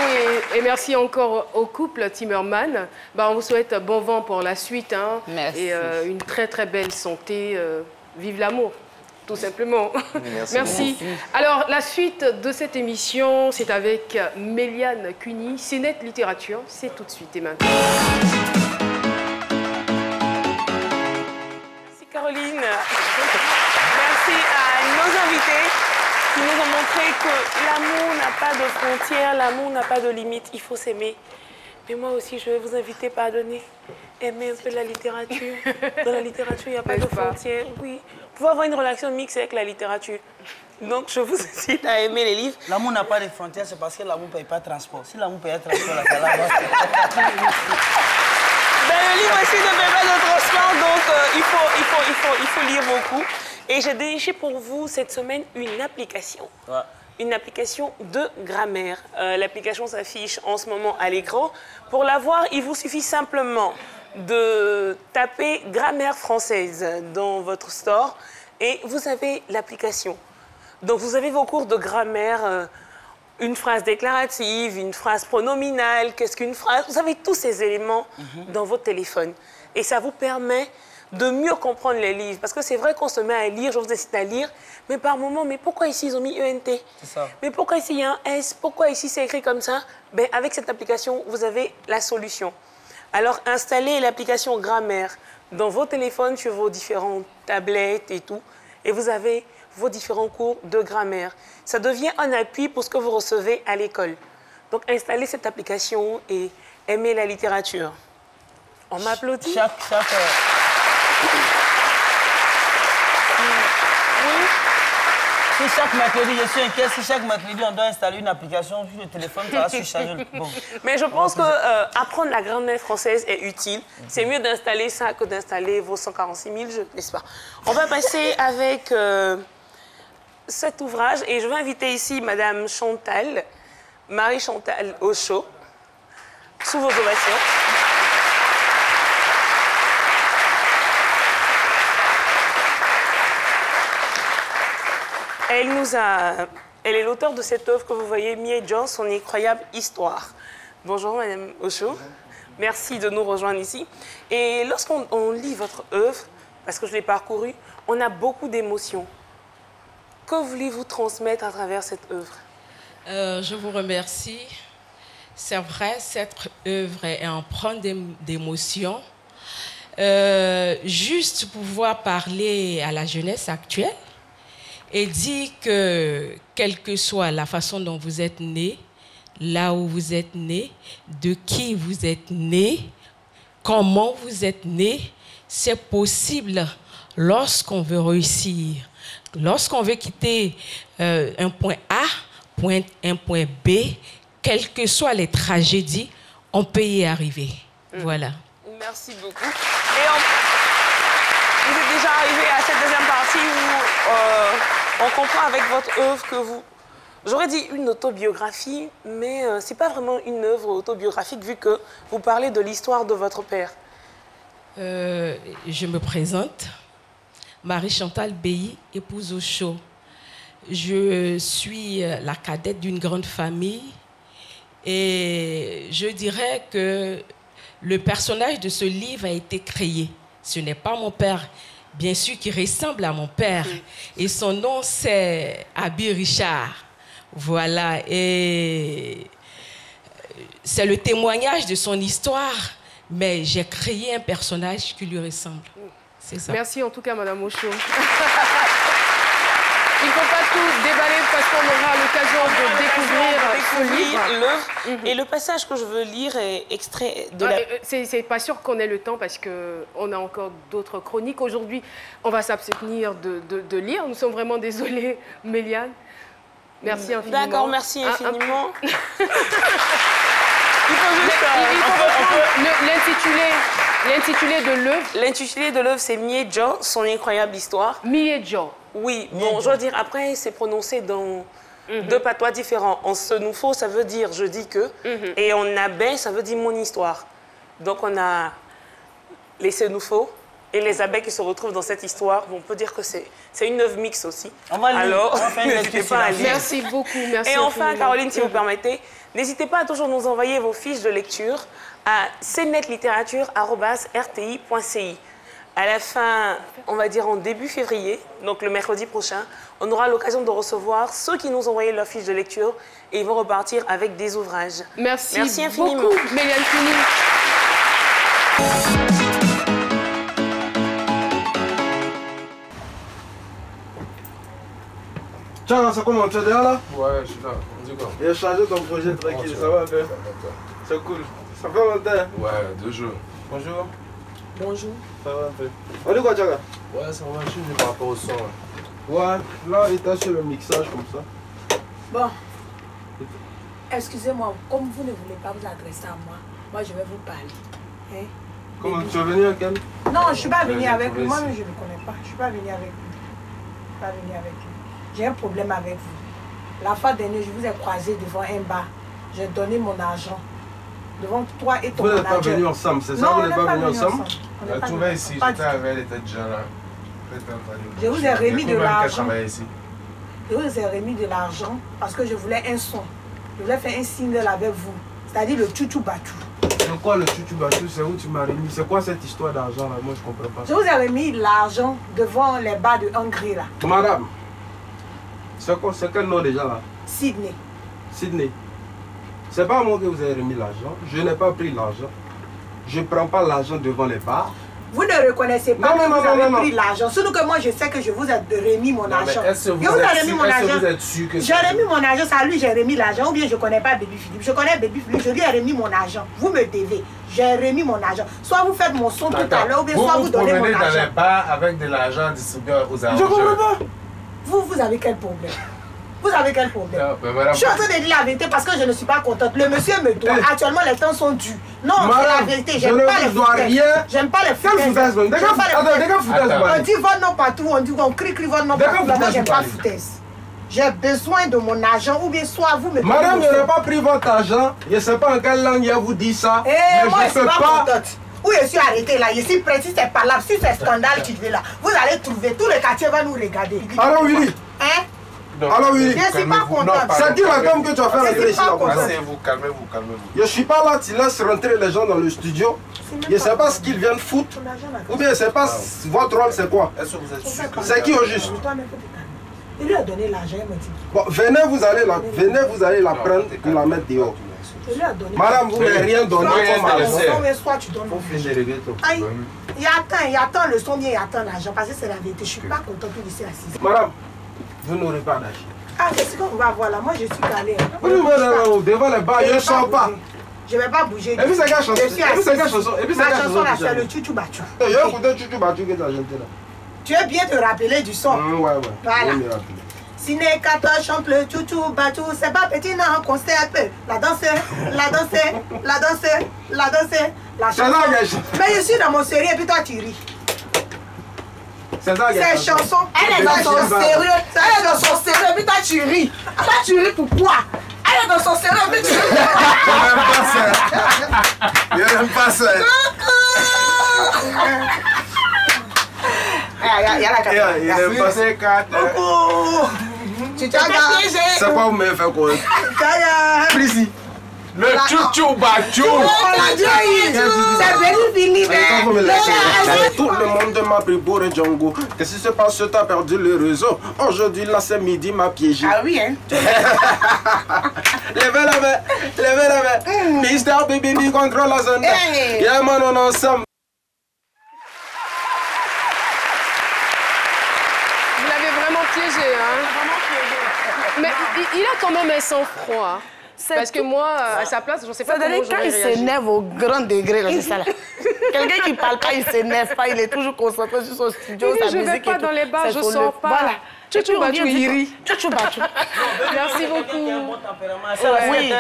et merci encore au couple Tiberman. On vous souhaite bon vent pour la suite. Hein, et une très très belle santé. Vive l'amour. Tout simplement. Merci. Alors, la suite de cette émission, c'est avec Méliane Cuny. C'est Net Littérature, c'est tout de suite et maintenant. Merci Caroline. Merci à nos invités qui nous ont montré que l'amour n'a pas de frontières, l'amour n'a pas de limites, il faut s'aimer. Mais moi aussi, je vais vous inviter à pardonner. Aimer un peu la littérature. Dans la littérature, il n'y a pas de frontières. Oui. Vous pouvez avoir une relation mixte avec la littérature. Donc, je vous incite à aimer les livres. L'amour n'a pas de frontières, c'est parce que l'amour ne paye pas de transport. Si l'amour payait le transport, la Belle le livre ici ne fait pas de transport, donc il faut lire beaucoup. Et j'ai déniché pour vous cette semaine une application. Ouais. Une application de grammaire. L'application s'affiche en ce moment à l'écran. Pour la voir, il vous suffit simplement de taper grammaire française dans votre store et vous avez l'application. Donc vous avez vos cours de grammaire, une phrase déclarative, une phrase pronominale, qu'est-ce qu'une phrase. Vous avez tous ces éléments dans votre téléphone. Et ça vous permet de mieux comprendre les livres. Parce que c'est vrai qu'on se met à lire, je vous incite à lire, mais par moment, mais pourquoi ici ils ont mis ENT? C'est ça. Mais pourquoi ici il y a un S? Pourquoi ici c'est écrit comme ça? Ben, avec cette application, vous avez la solution. Alors installez l'application Grammaire dans vos téléphones, sur vos différentes tablettes et tout, et vous avez vos différents cours de grammaire. Ça devient un appui pour ce que vous recevez à l'école. Donc installez cette application et aimez la littérature. On m'applaudit. Si chaque mercredi, je suis inquiet, si chaque mercredi on doit installer une application sur le téléphone, ça va surcharger. Bon. Mais je pense que apprendre la grammaire française est utile. C'est mieux d'installer ça que d'installer vos 146 000 jeux, n'est-ce pas? On va passer avec cet ouvrage et je vais inviter ici Madame Chantal, Marie-Chantal Ocho, sous vos ovations. Elle est l'auteur de cette œuvre que vous voyez, Mie-Jean, son incroyable histoire. Bonjour Madame Ocho, merci de nous rejoindre ici. Et lorsqu'on lit votre œuvre, parce que je l'ai parcourue, on a beaucoup d'émotions. Que voulez-vous transmettre à travers cette œuvre? Je vous remercie. C'est vrai, cette œuvre est empreinte d'émotions. Juste pouvoir parler à la jeunesse actuelle et dire que, quelle que soit la façon dont vous êtes né, là où vous êtes né, de qui vous êtes né, comment vous êtes né, c'est possible lorsqu'on veut réussir. Lorsqu'on veut quitter un point A, un point B, quelles que soient les tragédies, on peut y arriver. Voilà. Merci beaucoup. Et vous êtes déjà arrivé à cette deuxième partie où on comprend avec votre œuvre que vous... J'aurais dit une autobiographie, mais ce n'est pas vraiment une œuvre autobiographique vu que vous parlez de l'histoire de votre père. Je me présente, Marie-Chantal Béhi, épouse Ocho. Je suis la cadette d'une grande famille et je dirais que le personnage de ce livre a été créé. Ce n'est pas mon père, bien sûr, qui ressemble à mon père. Et son nom, c'est Abi Richard. Voilà. Et c'est le témoignage de son histoire, mais j'ai créé un personnage qui lui ressemble. C'est ça. Merci en tout cas, Madame Ocho. Il ne faut pas tout déballer parce qu'on aura l'occasion de découvrir ce livre. Et le passage que je veux lire est extrait de la... C'est pas sûr qu'on ait le temps parce qu'on a encore d'autres chroniques. Aujourd'hui, on va s'abstenir de lire. Nous sommes vraiment désolés, Méliane. Merci infiniment. D'accord, merci infiniment. Il faut juste l'intitulé de l'œuvre. L'intitulé de l'œuvre, c'est Mie-Jean, son incroyable histoire. Mie-Jean. Oui, bon, je veux dire, après, c'est prononcé dans deux patois différents. En Senoufo, ça veut dire je dis que, et en Abé, ça veut dire mon histoire. Donc, on a les Senoufo et les Abé qui se retrouvent dans cette histoire. Bon, on peut dire que c'est une œuvre mixte aussi. Alors, n'hésitez pas à lire. Merci beaucoup. Merci. Et enfin, Caroline, si vous permettez, n'hésitez pas à toujours nous envoyer vos fiches de lecture à cnetlittérature@rti.ci. À la fin, on va dire en début février, donc le mercredi prochain, on aura l'occasion de recevoir ceux qui nous ont envoyé leurs fiches de lecture et ils vont repartir avec des ouvrages. Merci infiniment. Beaucoup, Méliane Fini. Tiens, ça commence, tu es déjà là? Ouais, je suis là. On dit quoi? Il a chargé ton projet tranquille, ça va un peu? C'est cool. Ça fait longtemps? Ouais, 2 jours. Bonjour. Bonjour. Ça va un peu. On dit quoi, Tchaga? Ouais, ça va, je suis venu par rapport au son. Ouais, là, il était sur le mixage comme ça. Bon. Excusez-moi, comme vous ne voulez pas vous adresser à moi, moi je vais vous parler. Hein? Comment tu es venu avec elle? Non, je ne suis pas venue avec lui. Moi-même, je ne le connais pas. Je ne suis pas venue avec lui. Je suis pas venue avec lui. J'ai un problème avec vous. La fois dernière, je vous ai croisé devant un bar. J'ai donné mon argent. Devant toi et ton manager. Vous n'êtes pas venus ensemble, c'est ça? Vous n'êtes pas venus ensemble? On la trouvais ici, j'étais avec elle, elle était déjà là. Je vous ai remis de l'argent. Ici. Je vous ai remis de l'argent parce que je voulais un son. Je voulais faire un single avec vous. C'est-à-dire le Chouchou Batou. C'est quoi le Chouchou Batou? C'est où tu m'as remis? C'est quoi cette histoire d'argent là? Moi je comprends pas. Je vous ai remis l'argent devant les bars de Hongrie là. Madame, c'est quel nom déjà là? Sydney. Sydney. C'est pas moi que vous avez remis l'argent. Je n'ai pas pris l'argent. Je ne prends pas l'argent devant les bars. Vous ne reconnaissez pas que vous avez pris l'argent. Surtout que moi, je sais que je vous ai remis mon argent. Est-ce que vous êtes sûr que j'ai remis mon argent, c'est à lui j'ai remis l'argent. Ou bien je ne connais pas Baby Philippe. Je connais Baby Philippe, je lui ai remis mon argent. Vous me devez. J'ai remis mon argent. Soit vous faites mon son tout à l'heure, ou bien soit vous donnez mon argent. Vous dans les bars avec de l'argent distribué aux arrangeurs. Je ne comprends pas. Vous avez quel problème? Vous avez quel problème? Je suis en train de dire la vérité parce que je ne suis pas contente. Le monsieur me doit. Actuellement, les temps sont dus. Non, c'est la vérité. J'aime pas les foutaises. J'aime pas les foutaises. On dit votre nom partout. On crie votre nom partout. Moi, j'aime pas foutaise. J'ai besoin de mon argent ou bien soit vous me donnez. Madame, je n'ai pas pris votre argent. Je ne sais pas en quelle langue il vous dit ça. Eh, moi, je ne suis pas contente. Où je suis arrêté là, je suis prêt, si c'est pas là, si c'est scandale qui est là, vous allez trouver, tout le quartier va nous regarder. Alors Willy. Hein? Alors oui, je ne suis pas contente. C'est qui la dame que tu as fait rentrer ici? Calmez-vous, calmez-vous, calmez-vous. Je ne suis pas là, tu laisses rentrer les gens dans le studio. Je ne sais pas ce qu'ils viennent foutre. Ou bien je ne sais pas votre rôle c'est quoi. Est-ce que vous êtes sûr? C'est qui au juste? Il lui a donné l'argent, il m'a dit. Bon, venez, vous allez la prendre et la mettre dehors. Madame, vous n'avez rien donné comme argent. Soit tu donnes. Aïe, il attend le son, il attend l'argent parce que c'est la vérité. Je ne suis pas contente de laisser assise. Madame, vous n'aurez pas d'argent. Ah, c'est ce qu'on va voir là. Moi, je suis calée. Devant les bars, je ne sors pas. Je ne vais pas bouger. Et puis c'est quelle chanson? Ma chanson là, c'est le Chouchou Batou. J'ai écouté Chouchou Batou que tu as chanté là. Tu veux bien te rappeler du son? Ouais. Voilà. Ciné 14 chante le Chouchou Batou. C'est pas petit, non, qu'on sait un peu. La danse, la chanson. Mais je suis dans mon sérieux et puis toi, tu ris. C'est chanson. Elle est dans son sérieux. Elle est dans son sérieux et puis toi, tu ris. Toi, tu ris pourquoi? Elle est dans son sérieux et puis tu ris. Je n'aime pas ça. Il n'aime pas ça. Tu t'as piégé. C'est quoi vous m'avez fait quoi? Ici. Le Chouchou Batou. C'est Baby Philippe. Tout le monde m'a pris pour un Django. Qu'est-ce qui se passe? Tu as perdu le réseau. Aujourd'hui, là, c'est midi, m'a piégé. Ah oui, hein? Levez la main. Mister Baby contrôle la zone. Yeah, man, on est ensemble. Vous l'avez vraiment piégé, hein? Mais il a quand même un sang-froid. Parce que moi, à sa place, je ne sais pas comment j'aurais quand il réagi. s'énerve au grand degré, c'est ça là. Quelqu'un qui ne parle pas, il ne s'énerve pas, il est toujours concentré sur son studio, Oui, sa je ne vais musique pas et tout. dans les bars, je ne sors pas. Voilà. Chouchou Batou, il rit. Chouchou Batou. Merci beaucoup. Oui.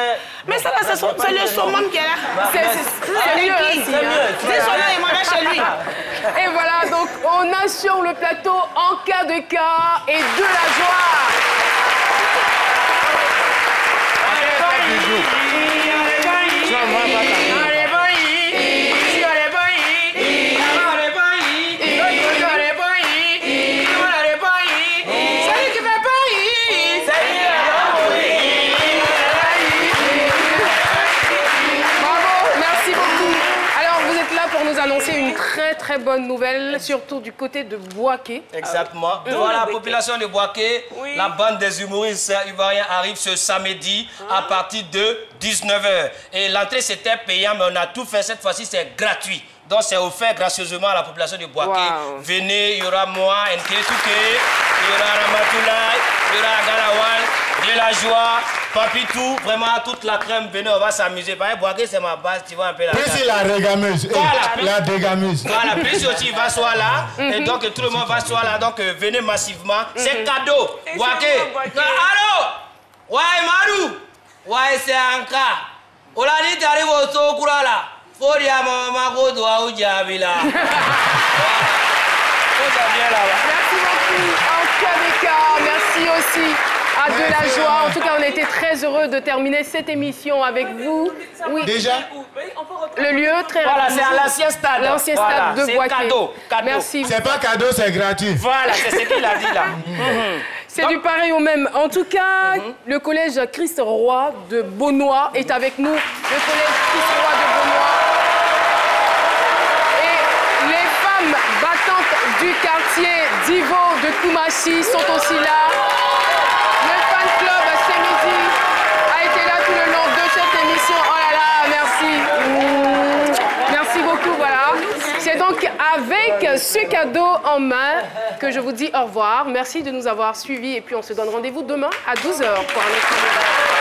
Mais ça là, c'est le saumon qui est là. C'est mieux aussi. C'est son nom, il mange chez lui. Et voilà, donc on a sur le plateau En cas de cas et de la joie. Annoncer une très bonne nouvelle, surtout du côté de Bouaké. Exactement. Devant la population de Bouaké, la bande des humoristes ivoiriens arrive ce samedi à partir de 19h. Et l'entrée c'était payant, mais on a tout fait. Cette fois-ci, c'est gratuit. Donc c'est offert gracieusement à la population de Bouaké. Venez, il y aura moi, Nkesuke, il y aura Ramatoulaye, il y aura Galawal, de la joie, Papitou, vraiment toute la crème. Venez, on va s'amuser. Parce que Bouaké, c'est ma base, tu vois un peu la. Précis la régameuse. Voilà, la dégameuse. Voilà, Précis aussi va soit là. Et donc tout le monde va soit là. Donc venez massivement. C'est cadeau. Bouaké. Allô? Ouais, Marou. Ouais, c'est Anka. On a dit, tu arrives au Sokura là. Faut Poria Mama Godoa Ujabila. Merci beaucoup, en cas des cas. Merci aussi à De la Joie. En tout cas, on a été très heureux de terminer cette émission avec vous. Oui. Déjà? Le lieu, très Voilà, c'est à l'ancien stade. L'ancien stade de Boaké. Cadeau. Merci. C'est pas cadeau, c'est gratuit. Voilà, c'est ce qu'il a dit là. C'est du pareil au même. En tout cas, le collège Christ Roi de Beaunois est avec nous. Le collège Christ Roi de Beaunois. Et les femmes battantes du quartier d'Ivo de Koumachi sont aussi là. Le fan club Semidi a été là tout le long de cette émission. Oh là là, merci. Merci beaucoup, voilà. C'est donc avec ce cadeau en main que je vous dis au revoir. Merci de nous avoir suivis et puis on se donne rendez-vous demain à 12h pour un autre numéro.